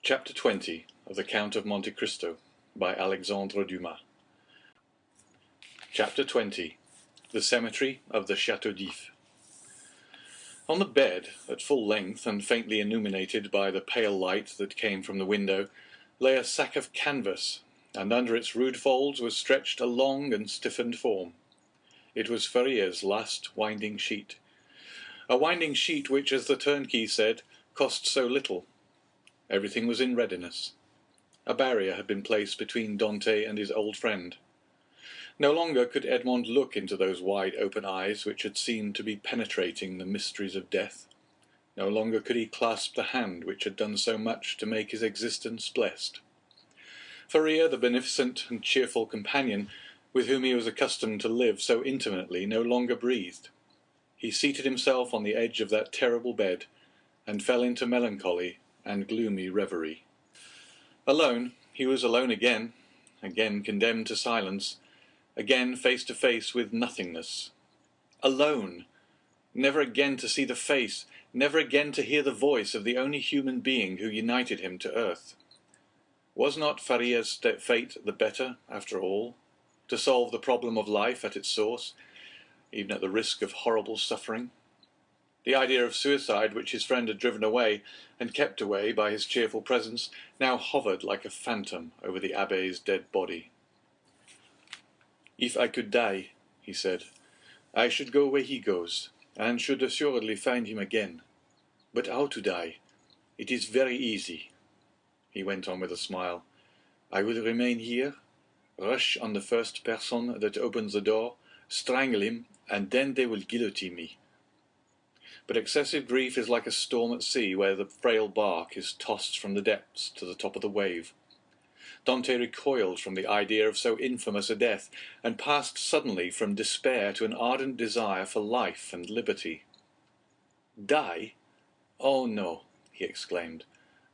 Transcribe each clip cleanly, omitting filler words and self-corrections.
Chapter 20 of The Count of Monte Cristo by Alexandre Dumas. Chapter 20. The Cemetery of the Château d'If. On the bed, at full length and faintly illuminated by the pale light that came from the window, lay a sack of canvas, and under its rude folds was stretched a long and stiffened form. It was Faría's last winding sheet. A winding sheet which, as the turnkey said, cost so little. Everything was in readiness. A barrier had been placed between Dante and his old friend. No longer could Edmond look into those wide open eyes which had seemed to be penetrating the mysteries of death. No longer could he clasp the hand which had done so much to make his existence blessed. Faría, the beneficent and cheerful companion with whom he was accustomed to live so intimately, no longer breathed. He seated himself on the edge of that terrible bed, and fell into melancholy and gloomy reverie. Alone, he was alone again condemned to silence, again face to face with nothingness. Alone! Never again to see the face, never again to hear the voice of the only human being who united him to earth. Was not Faría's fate the better, after all, to solve the problem of life at its source, even at the risk of horrible suffering? The idea of suicide which his friend had driven away, and kept away by his cheerful presence, now hovered like a phantom over the abbé's dead body. "If I could die," he said, "I should go where he goes, and should assuredly find him again. But how to die? It is very easy," he went on with a smile. "I will remain here, rush on the first person that opens the door, strangle him, and then they will guillotine me." But excessive grief is like a storm at sea, where the frail bark is tossed from the depths to the top of the wave. Dante recoiled from the idea of so infamous a death, and passed suddenly from despair to an ardent desire for life and liberty. "Die? Oh no," he exclaimed,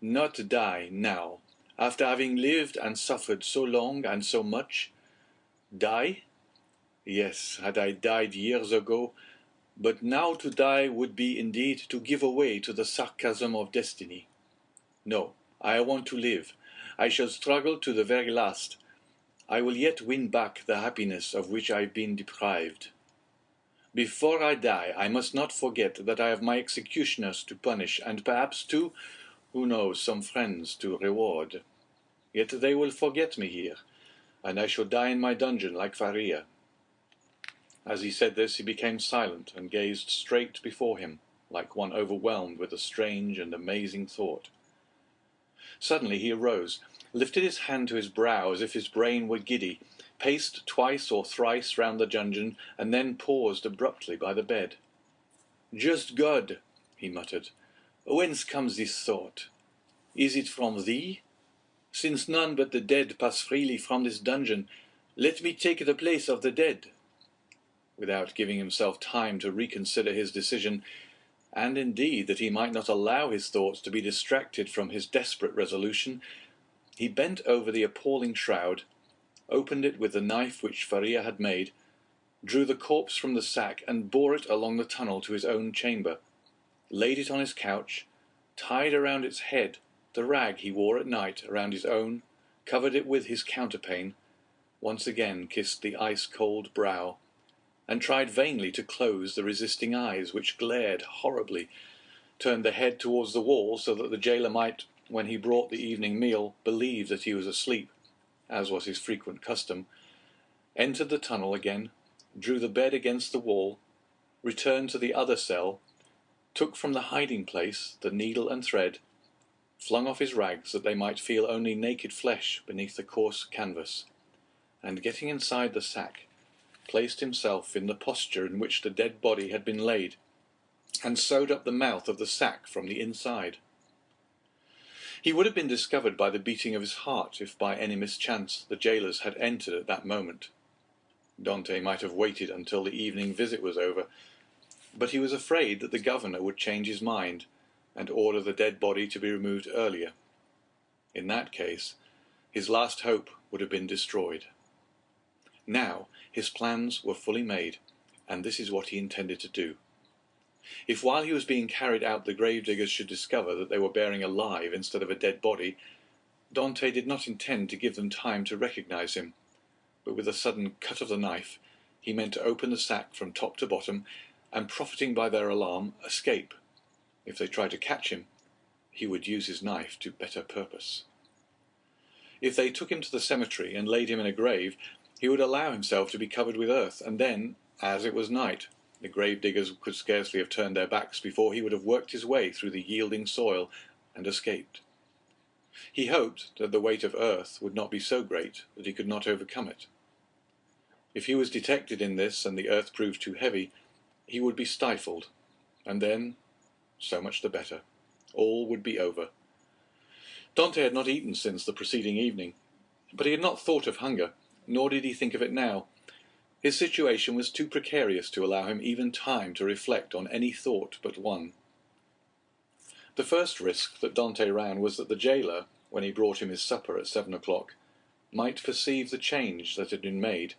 "not die now, after having lived and suffered so long and so much. Die? Yes, had I died years ago, but now to die would be indeed to give way to the sarcasm of destiny. No, I want to live. I shall struggle to the very last. I will yet win back the happiness of which I have been deprived. Before I die, I must not forget that I have my executioners to punish, and perhaps too, who knows, some friends to reward. Yet they will forget me here, and I shall die in my dungeon like Faría." As he said this, he became silent and gazed straight before him, like one overwhelmed with a strange and amazing thought. Suddenly he arose, lifted his hand to his brow as if his brain were giddy, paced twice or thrice round the dungeon, and then paused abruptly by the bed. "Just God," he muttered, "whence comes this thought? Is it from thee? Since none but the dead pass freely from this dungeon, let me take the place of the dead." Without giving himself time to reconsider his decision, and indeed that he might not allow his thoughts to be distracted from his desperate resolution, he bent over the appalling shroud, opened it with the knife which Faría had made, drew the corpse from the sack, and bore it along the tunnel to his own chamber, laid it on his couch, tied around its head the rag he wore at night around his own, covered it with his counterpane, once again kissed the ice-cold brow, and tried vainly to close the resisting eyes which glared horribly, turned the head towards the wall so that the jailer might, when he brought the evening meal, believe that he was asleep, as was his frequent custom, entered the tunnel again, drew the bed against the wall, returned to the other cell, took from the hiding-place the needle and thread, flung off his rags that they might feel only naked flesh beneath the coarse canvas, and getting inside the sack, placed himself in the posture in which the dead body had been laid, and sewed up the mouth of the sack from the inside. He would have been discovered by the beating of his heart if by any mischance the jailers had entered at that moment. Dante might have waited until the evening visit was over, but he was afraid that the governor would change his mind and order the dead body to be removed earlier. In that case, his last hope would have been destroyed. Now his plans were fully made, and this is what he intended to do. If while he was being carried out the gravediggers should discover that they were bearing alive instead of a dead body, Dante did not intend to give them time to recognize him, but with a sudden cut of the knife, he meant to open the sack from top to bottom, and profiting by their alarm, escape. If they tried to catch him, he would use his knife to better purpose. If they took him to the cemetery and laid him in a grave, he would allow himself to be covered with earth, and then, as it was night, the gravediggers could scarcely have turned their backs before he would have worked his way through the yielding soil and escaped. He hoped that the weight of earth would not be so great that he could not overcome it. If he was detected in this and the earth proved too heavy, he would be stifled, and then, so much the better. All would be over. Dante had not eaten since the preceding evening, but he had not thought of hunger, nor did he think of it now. His situation was too precarious to allow him even time to reflect on any thought but one. The first risk that Dante ran was that the jailer, when he brought him his supper at 7 o'clock, might perceive the change that had been made,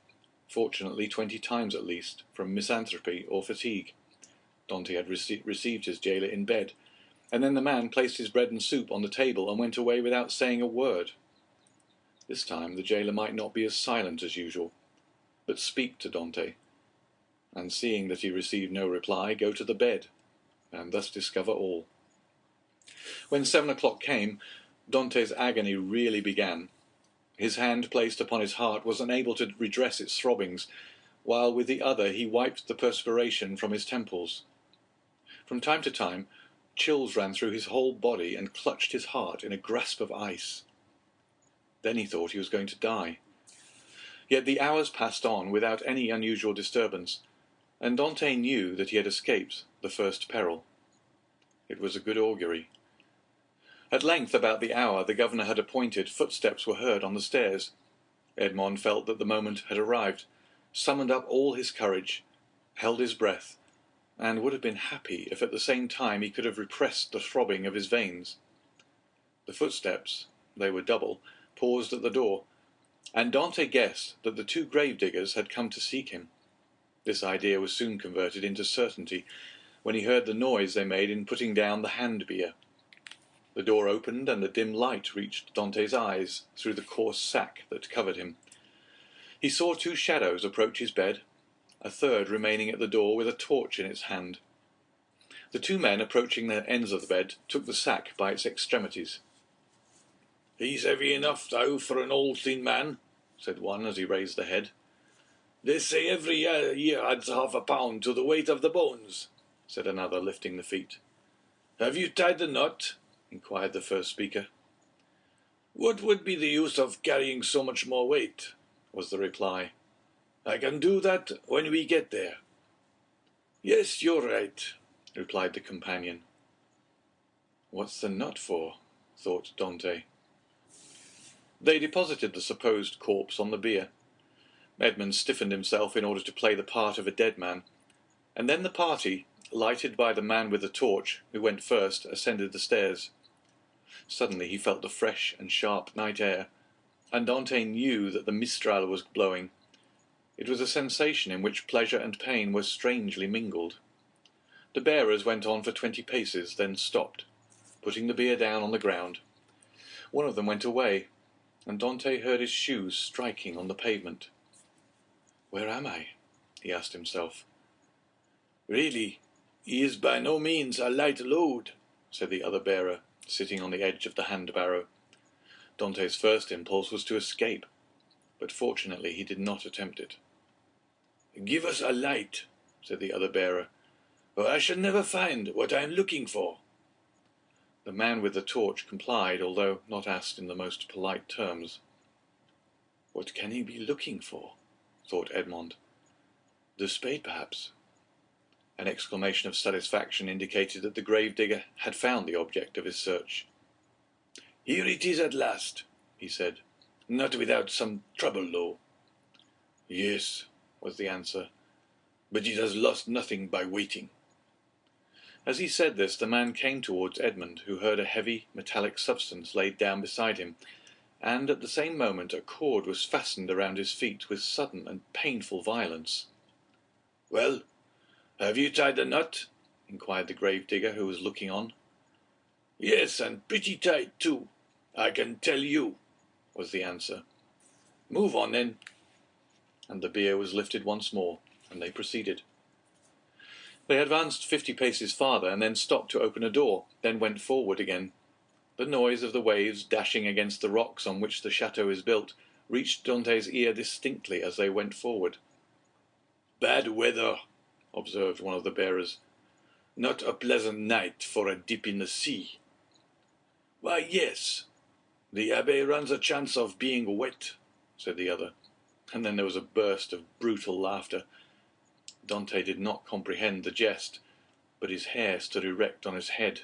fortunately 20 times at least, from misanthropy or fatigue. Dante had received his jailer in bed, and then the man placed his bread and soup on the table and went away without saying a word. This time the jailer might not be as silent as usual, but speak to Dante, and seeing that he received no reply, go to the bed, and thus discover all. When 7 o'clock came, Dante's agony really began. His hand placed upon his heart was unable to redress its throbbings, while with the other he wiped the perspiration from his temples. From time to time, chills ran through his whole body and clutched his heart in a grasp of ice. Then he thought he was going to die. Yet the hours passed on without any unusual disturbance, and Dante knew that he had escaped the first peril. It was a good augury. At length, about the hour the governor had appointed, footsteps were heard on the stairs. Edmond felt that the moment had arrived, summoned up all his courage, held his breath, and would have been happy if at the same time he could have repressed the throbbing of his veins. The footsteps, they were double, paused at the door, and Dante guessed that the two gravediggers had come to seek him. This idea was soon converted into certainty when he heard the noise they made in putting down the hand bier. The door opened and the dim light reached Dante's eyes through the coarse sack that covered him. He saw two shadows approach his bed, a third remaining at the door with a torch in its hand. The two men approaching the ends of the bed took the sack by its extremities. "He's heavy enough, thou, for an old thin man," said one as he raised the head. "They say every year adds half a pound to the weight of the bones," said another, lifting the feet. "Have you tied the knot?" inquired the first speaker. "What would be the use of carrying so much more weight?" was the reply. "I can do that when we get there." "Yes, you're right," replied the companion. "What's the knot for?" thought Dante. They deposited the supposed corpse on the bier. Edmond stiffened himself in order to play the part of a dead man, and then the party, lighted by the man with the torch, who went first, ascended the stairs. Suddenly he felt the fresh and sharp night air, and Dante knew that the mistral was blowing. It was a sensation in which pleasure and pain were strangely mingled. The bearers went on for 20 paces, then stopped, putting the bier down on the ground. One of them went away, and Dante heard his shoes striking on the pavement. "Where am I?" he asked himself. "Really, he is by no means a light load," said the other bearer, sitting on the edge of the hand-barrow. Dante's first impulse was to escape, but fortunately he did not attempt it. "Give us a light," said the other bearer, "or I shall never find what I am looking for." The man with the torch complied, although not asked in the most polite terms. "What can he be looking for?" thought Edmond. "The spade, perhaps." An exclamation of satisfaction indicated that the gravedigger had found the object of his search. "Here it is at last," he said. "Not without some trouble, though." "Yes," was the answer, "but it has lost nothing by waiting." As he said this, the man came towards Edmond, who heard a heavy, metallic substance laid down beside him, and at the same moment a cord was fastened around his feet with sudden and painful violence. "Well, have you tied the knot?" inquired the gravedigger, who was looking on. Yes, and pretty tight too, I can tell you, was the answer. Move on then. And the bier was lifted once more, and they proceeded. They advanced 50 paces farther, and then stopped to open a door, then went forward again. The noise of the waves dashing against the rocks on which the chateau is built reached Dante's ear distinctly as they went forward. Bad weather, observed one of the bearers. Not a pleasant night for a dip in the sea. Why, yes, the abbé runs a chance of being wet, said the other, and then there was a burst of brutal laughter. Dante did not comprehend the jest, but his hair stood erect on his head.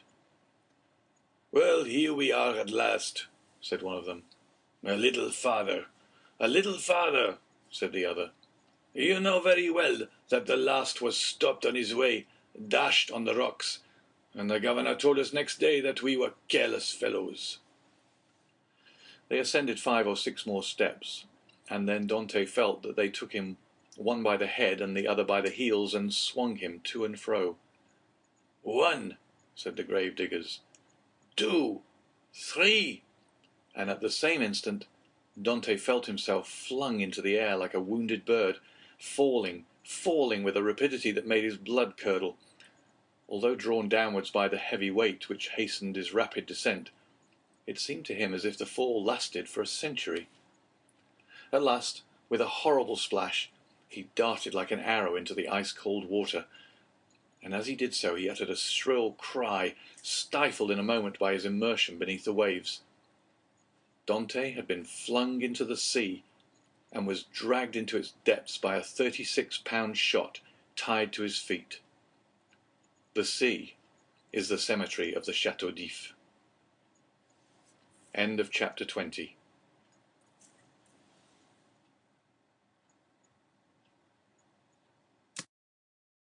Well, here we are at last, said one of them. A little farther, said the other. You know very well that the last was stopped on his way, dashed on the rocks, and the governor told us next day that we were careless fellows. They ascended 5 or 6 more steps, and then Dante felt that they took him one by the head and the other by the heels and swung him to and fro. 1, said the gravediggers. 2, 3, and at the same instant Dante felt himself flung into the air like a wounded bird, falling with a rapidity that made his blood curdle. Although drawn downwards by the heavy weight which hastened his rapid descent, it seemed to him as if the fall lasted for a century. At last, with a horrible splash, he darted like an arrow into the ice-cold water, and as he did so he uttered a shrill cry, stifled in a moment by his immersion beneath the waves. Dante had been flung into the sea, and was dragged into its depths by a 36-pound shot tied to his feet. The sea is the cemetery of the Château d'If. End of chapter 20.